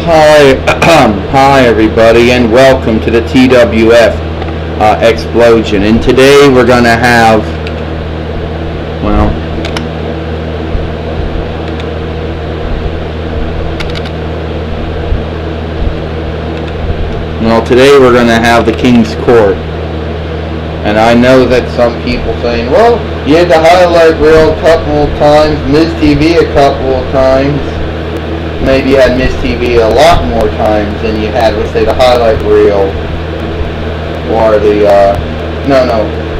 Hi, hi everybody, and welcome to the TWF Xplosion. And today we're gonna have, today we're gonna have the King's Court. And I know that some people saying, well, you had the highlight reel a couple of times, Miz TV a couple of times. Maybe you had Miz TV a lot more times than you had, let's say, the highlight reel. Or the,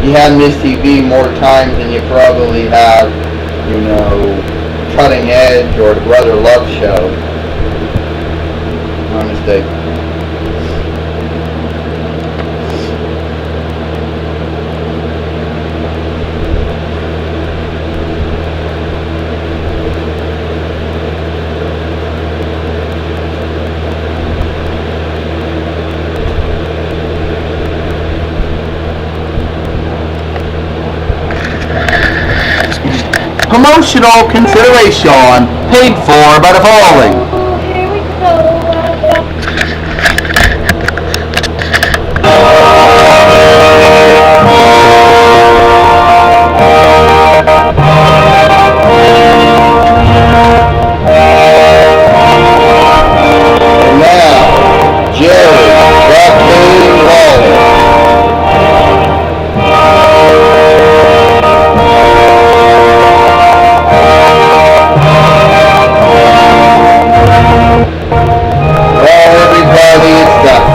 you had Miz TV more times than you probably had, Cutting Edge or the Brother Love Show. My mistake. Promotional consideration paid for by the following. Here we go. And now, Jerry Raccoon Waller.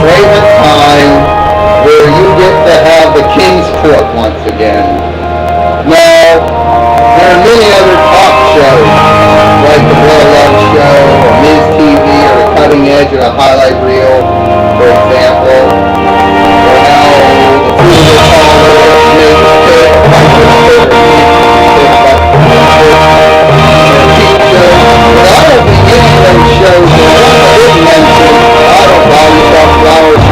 Favorite time where you get to have the King's Court once again. Now, there are many other talk shows, like the Brother Love Show, or Miz TV, or the Cutting Edge, or the Highlight Reel, for example. Or now, the Food Caller, Miz Pick, but I don't think any of those shows that I didn't mention, I don't buy yourself flowers.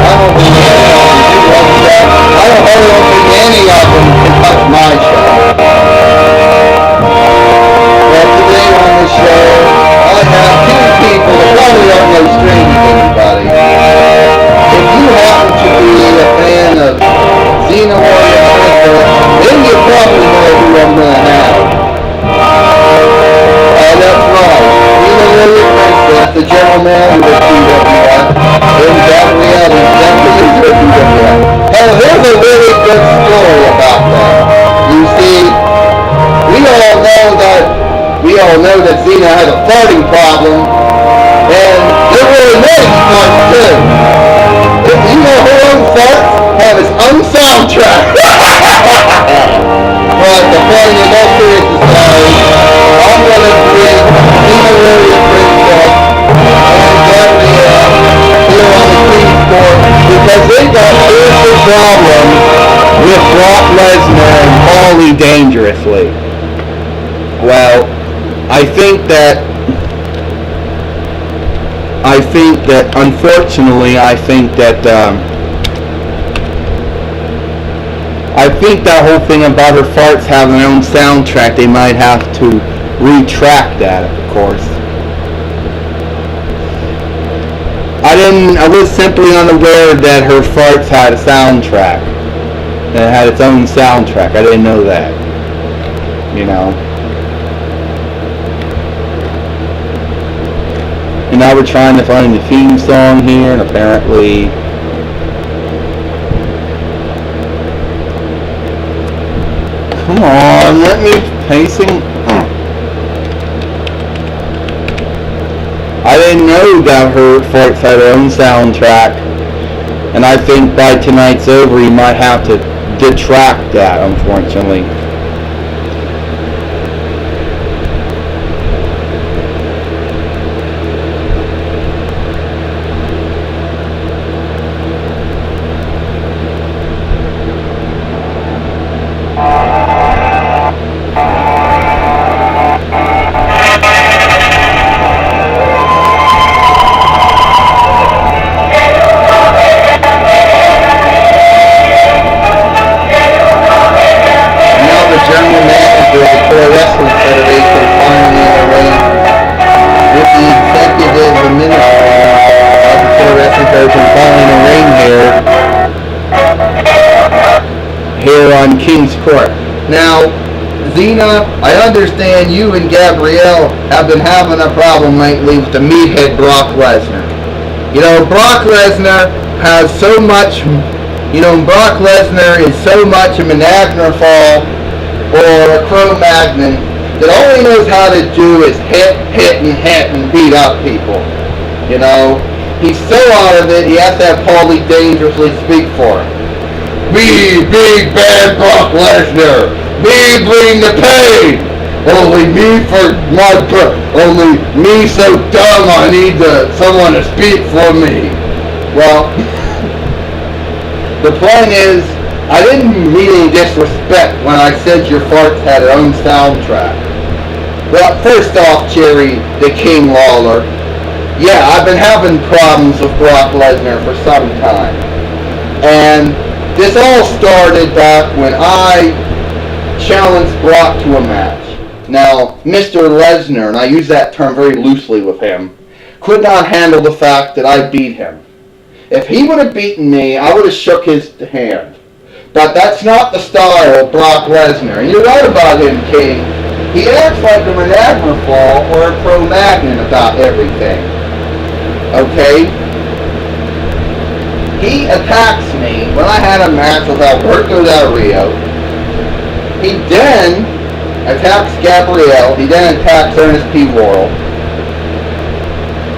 I don't think any of them do like that. I don't think any of them can touch my show. But today on the show, I have two people that probably don't know strange to anybody. If you happen to be a fan of Xena Warrior Princess, then you probably know who I'm going to have. That's right. Xena Warrior Princess, the general manager of TWF, and Beverly Adams, definitely is with TWF. And here's a really good story about that. You see, we all know that Xena has a farting problem, and it really makes farts too. You know her own farts have its own soundtrack. But the funny and most serious aside, I'm going to bring Xena Warrior Princess and Beverly here on the King's Court because they got serious problems with Brock Lesnar and Paulie Dangerously. Well, I think that unfortunately, I think that whole thing about her farts having their own soundtrack, they might have to retract that, of course. I was simply unaware that her farts had a soundtrack. That it had its own soundtrack. I didn't know that. And now we're trying to find the theme song here, and apparently come on, let me pacing. I didn't know that her farts had her own soundtrack, and I think by tonight's over, you might have to detract that, unfortunately. on King's Court. Now, Xena, I understand you and Gabrielle have been having a problem lately with the meathead Brock Lesnar. You know, Brock Lesnar has so much, Brock Lesnar is so much of an Neanderthal or a Cro-Magnon that all he knows how to do is hit, and beat up people. You know, he's so out of it, he has to have Paulie dangerously speak for him. Me, big bad Brock Lesnar. Me bring the pain. Only me so dumb I need someone to speak for me. Well, the point is, I didn't mean any disrespect when I said your farts had their own soundtrack. Well, first off, Jerry the King Lawler, yeah, I've been having problems with Brock Lesnar for some time. And this all started back when I challenged Brock to a match. Now, Mr. Lesnar, and I use that term very loosely with him, could not handle the fact that I beat him. If he would have beaten me, I would have shook his hand. But that's not the style of Brock Lesnar. And you're right about him, King. He acts like a Neanderthal or a Cro-Magnon about everything. Okay? He attacks me when I had a match with Alberto Del Rio. He then attacks Gabrielle. He then attacks Ernest P. Worrell.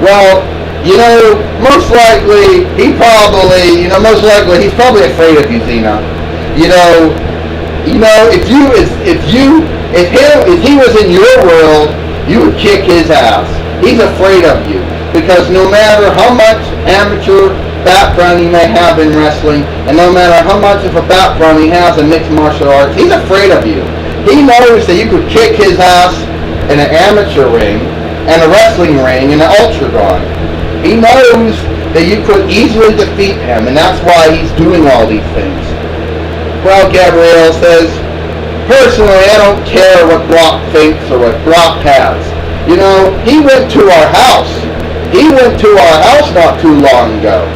Well, most likely, he's probably afraid of you, Xena. If he was in your world, you would kick his ass. He's afraid of you. Because no matter how much amateur background he may have in wrestling, and no matter how much of a background he has in mixed martial arts, he's afraid of you. He knows that you could kick his ass in an amateur ring, and a wrestling ring, and an ultragon. He knows that you could easily defeat him, and that's why he's doing all these things. Well, Gabrielle says, personally, I don't care what Brock thinks or what Brock has. He went to our house. He went to our house not too long ago.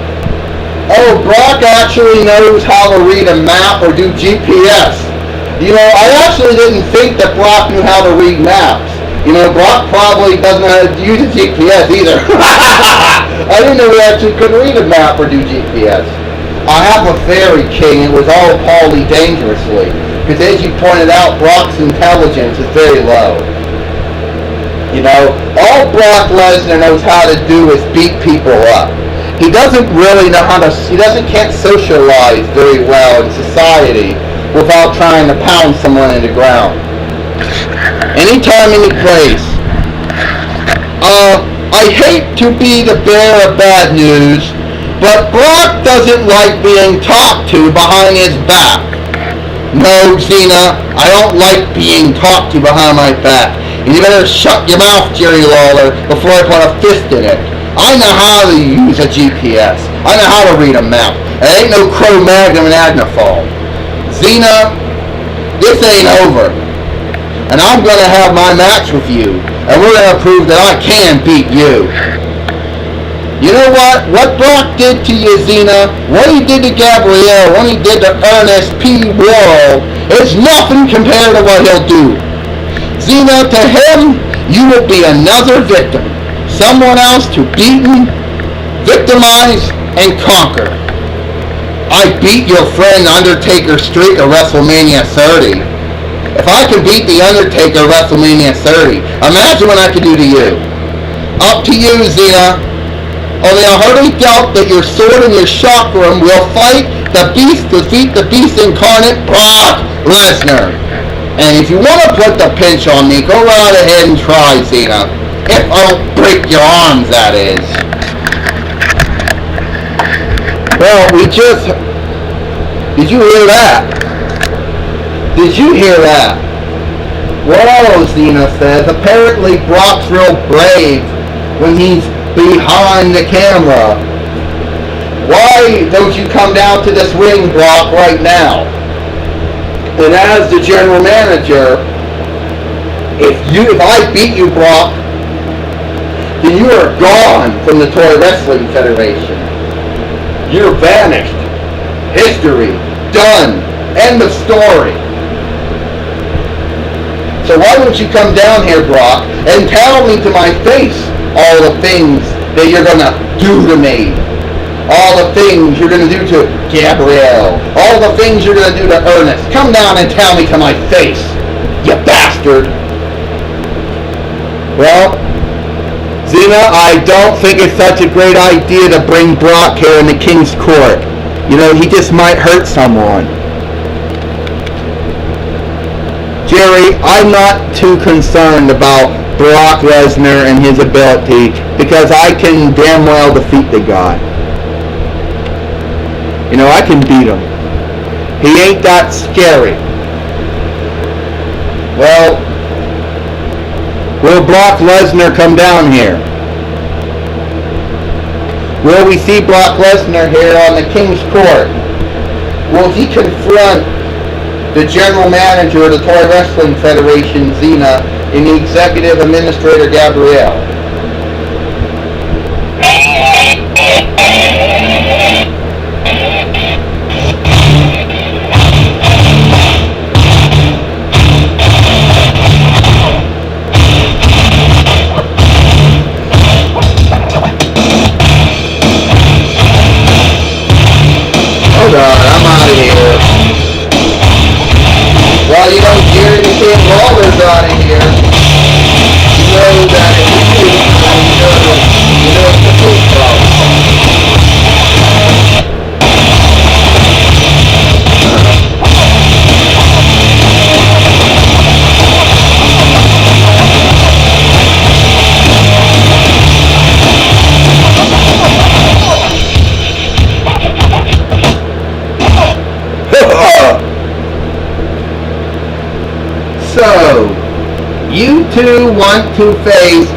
Oh, Brock actually knows how to read a map or do GPS. I actually didn't think that Brock knew how to read maps. Brock probably doesn't know how to use a GPS either. I didn't know he actually could read a map or do GPS. I have a theory, King. It was all Paulie dangerously. Because as you pointed out, Brock's intelligence is very low. All Brock Lesnar knows how to do is beat people up. He doesn't really know can't socialize very well in society without trying to pound someone in the ground. Anytime, any place. I hate to be the bearer of bad news, but Brock doesn't like being talked to behind his back. No, Xena, I don't like being talked to behind my back. And you better shut your mouth, Jerry Lawler, before I put a fist in it. I know how to use a GPS. I know how to read a map. It ain't no Cro-Magnon and Neanderthal. Xena, this ain't over. And I'm going to have my match with you. And we're going to prove that I can beat you. You know what? What Brock did to you, Xena, what he did to Gabrielle, what he did to Ernest P. Worrell, is nothing compared to what he'll do. Xena, to him, you will be another victim. Someone else to beaten, victimize, and conquer. I beat your friend Undertaker's streak at WrestleMania 30. If I can beat The Undertaker at WrestleMania 30, imagine what I could do to you. Up to you, Xena. Only I heartily doubt that your sword and your chakram will defeat the beast incarnate, Brock Lesnar. And if you want to put the pinch on me, go right ahead and try, Xena. If I don't break your arms, that is. Well, did you hear that? Did you hear that? Well, Xena says, apparently Brock's real brave when he's behind the camera. Why don't you come down to this ring, Brock, right now? And as the general manager, if I beat you, Brock, then you are gone from the Toy Wrestling Federation. You're vanished. History. Done. End of story. So why don't you come down here, Brock, and tell me to my face all the things that you're going to do to me. All the things you're going to do to Gabrielle. All the things you're going to do to Ernest. Come down and tell me to my face, you bastard. Well, Xena, I don't think it's such a great idea to bring Brock here in the King's Court. You know, he just might hurt someone. Jerry, I'm not too concerned about Brock Lesnar and his ability because I can damn well defeat the guy. You know, I can beat him. He ain't that scary. Well, will Brock Lesnar come down here? Will we see Brock Lesnar here on the King's Court? Will he confront the general manager of the Toy Wrestling Federation, Xena, and the executive administrator, Gabrielle? Hold on, I'm out of here. Well, you know, Jerry the King Lawler's out of here. You know that it's the you know it's the food problem. So, you two want to face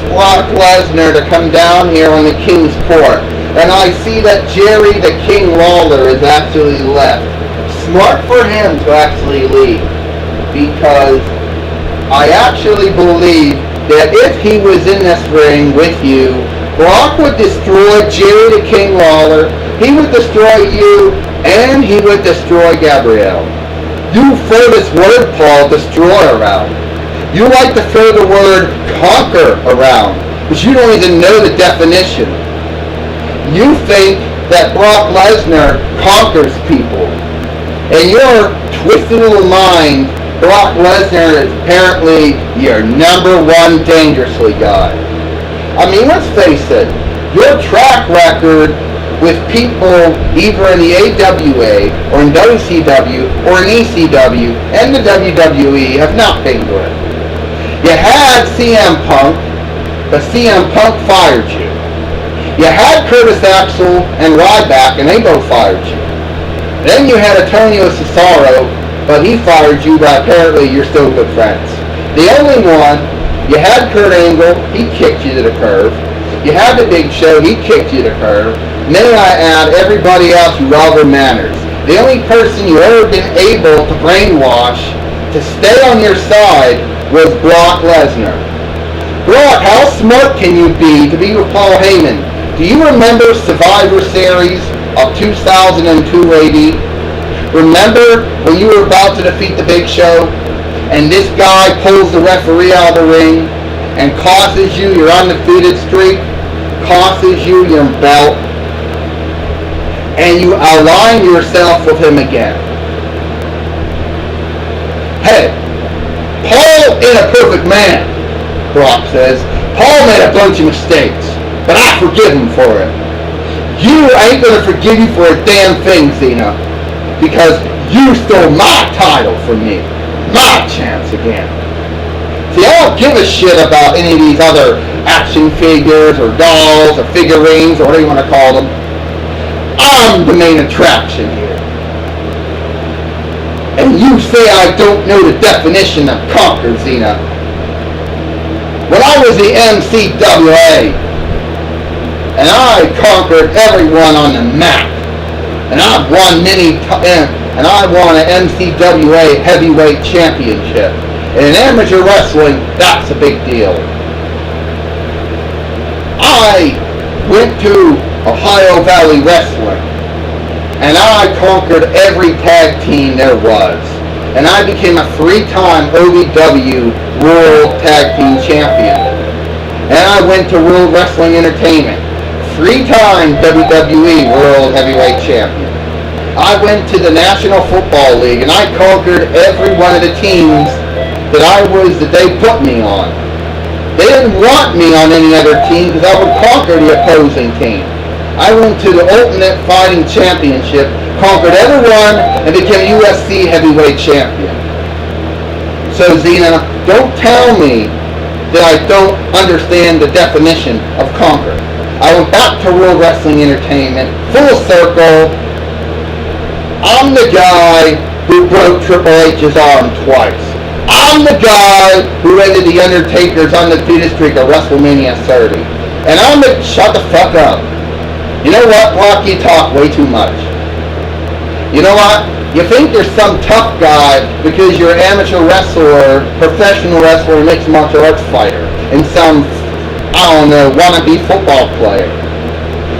Brock Lesnar to come down here on the King's Court. And I see that Jerry the King Lawler is actually left. Smart for him to actually leave. Because I actually believe that if he was in this ring with you, Brock would destroy Jerry the King Lawler, he would destroy you, and he would destroy Gabrielle. You throw this word, Paul, destroy around. You like to throw the word conquer around, but you don't even know the definition. You think that Brock Lesnar conquers people. In your twisted little mind, Brock Lesnar is apparently your number one dangerously guy. I mean, let's face it, your track record with people either in the AWA or in WCW or in ECW and the WWE have not been good. You had CM Punk, but CM Punk fired you. You had Curtis Axel and Ryback, and they both fired you. Then you had Antonio Cesaro, but he fired you, but apparently you're still good friends. The only one, you had Kurt Angle, he kicked you to the curb. You had the Big Show, he kicked you to the curb. And then I add everybody else who rather matters. The only person you ever been able to brainwash to stay on your side was Brock Lesnar. Brock, how smart can you be to be with Paul Heyman? Do you remember Survivor Series of 2002 AD? Remember when you were about to defeat the Big Show and this guy pulls the referee out of the ring and causes you your undefeated streak, causes you your belt, and you align yourself with him again? Hey, Paul ain't a perfect man, Brock says. Paul made a bunch of mistakes, but I forgive him for it. You ain't gonna forgive you for a damn thing, Xena, because you stole my title from me. My chance again. See, I don't give a shit about any of these other action figures or dolls or figurines or whatever you want to call them. I'm the main attraction here. And you say I don't know the definition of conquer, Xena. When I was the MCWA, and I conquered everyone on the map, and I've won and I won an MCWA heavyweight championship. And in amateur wrestling, that's a big deal. I went to Ohio Valley Wrestling, and I conquered every tag team there was. And I became a 3-time OVW World Tag Team Champion. And I went to World Wrestling Entertainment, 3-time WWE World Heavyweight Champion. I went to the National Football League, and I conquered every one of the teams that they put me on. They didn't want me on any other team because I would conquer the opposing team. I went to the Ultimate Fighting Championship, conquered everyone, and became UFC Heavyweight Champion. So Xena, don't tell me that I don't understand the definition of conquer. I went back to World Wrestling Entertainment, full circle. I'm the guy who broke Triple H's arm twice. I'm the guy who ended The Undertaker's undefeated streak at WrestleMania 30. And shut the fuck up. You know what, Brock? You talk way too much. You know what? You think you're some tough guy because you're an amateur wrestler, professional wrestler, mixed martial arts fighter, and some, I don't know, wannabe football player.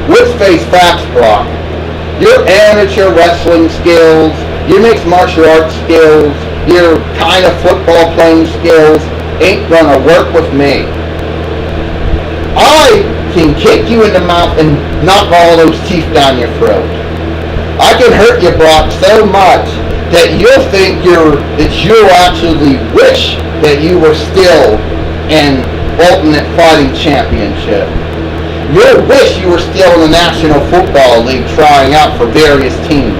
Let's face facts, Brock. Your amateur wrestling skills, your mixed martial arts skills, your kind of football playing skills ain't gonna work with me. I can kick you in the mouth and knock all those teeth down your throat. I can hurt you, Brock, so much that you'll think that you'll actually wish that you were still in Ultimate Fighting Championship. You'll wish you were still in the National Football League trying out for various teams.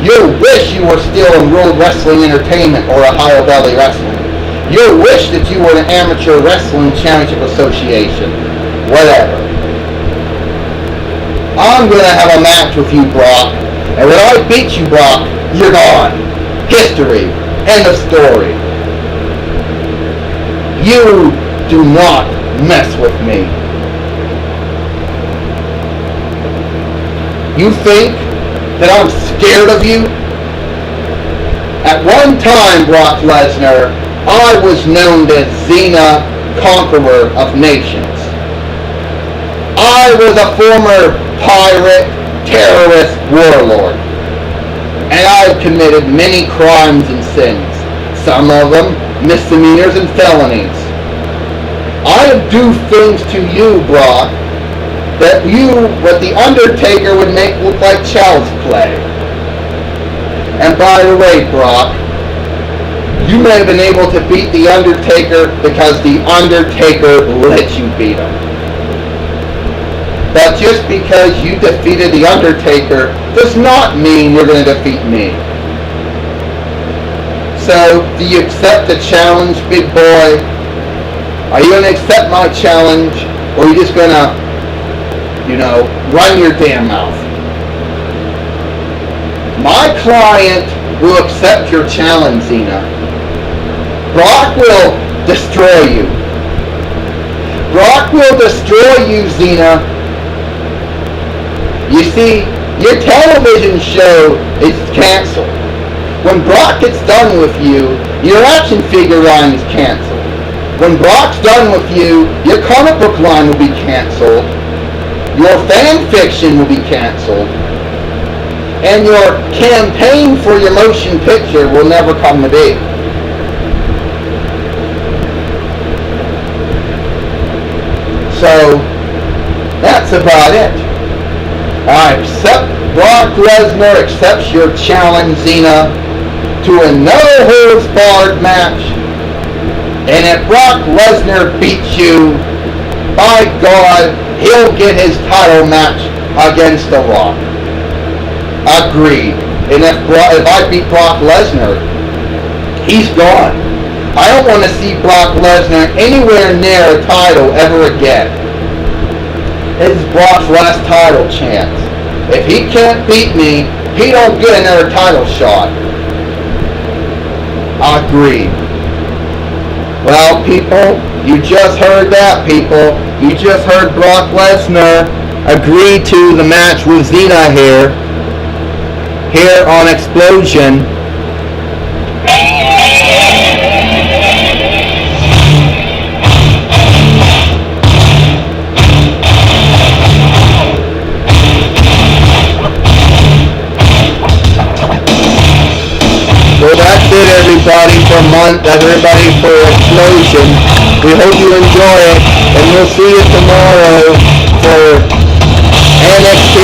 You'll wish you were still in World Wrestling Entertainment or Ohio Valley Wrestling. You'll wish that you were in the Amateur Wrestling Championship Association. Whatever. I'm going to have a match with you, Brock. And when I beat you, Brock, you're gone. History. End of story. You do not mess with me. You think that I'm scared of you? At one time, Brock Lesnar, I was known as Xena, Conqueror of Nations. I was a former pirate, terrorist, warlord. And I've committed many crimes and sins. Some of them misdemeanors and felonies. I do things to you, Brock, that what the Undertaker would make look like child's play. And by the way, Brock, you may have been able to beat the Undertaker because the Undertaker let you beat him. But just because you defeated the Undertaker does not mean you're going to defeat me. So, do you accept the challenge, big boy? Are you going to accept my challenge, or are you just going to, run your damn mouth? My client will accept your challenge, Xena. Brock will destroy you. Brock will destroy you, Xena. You see, your television show is canceled. When Brock gets done with you, your action figure line is canceled. When Brock's done with you, your comic book line will be canceled. Your fan fiction will be canceled. And your campaign for your motion picture will never come to be. So, that's about it. I accept Brock Lesnar accepts your challenge, Xena, to a no-holds-barred match. And if Brock Lesnar beats you, by God, he'll get his title match against The Rock. Agreed. And if I beat Brock Lesnar, he's gone. I don't want to see Brock Lesnar anywhere near a title ever again. This is Brock's last title chance. If he can't beat me, he don't get another title shot. Agreed. Well, people, you just heard that, people. You just heard Brock Lesnar agree to the match with Xena here on Xplosion. everybody for a month, everybody for Xplosion. We hope you enjoy it, and we'll see you tomorrow for NXT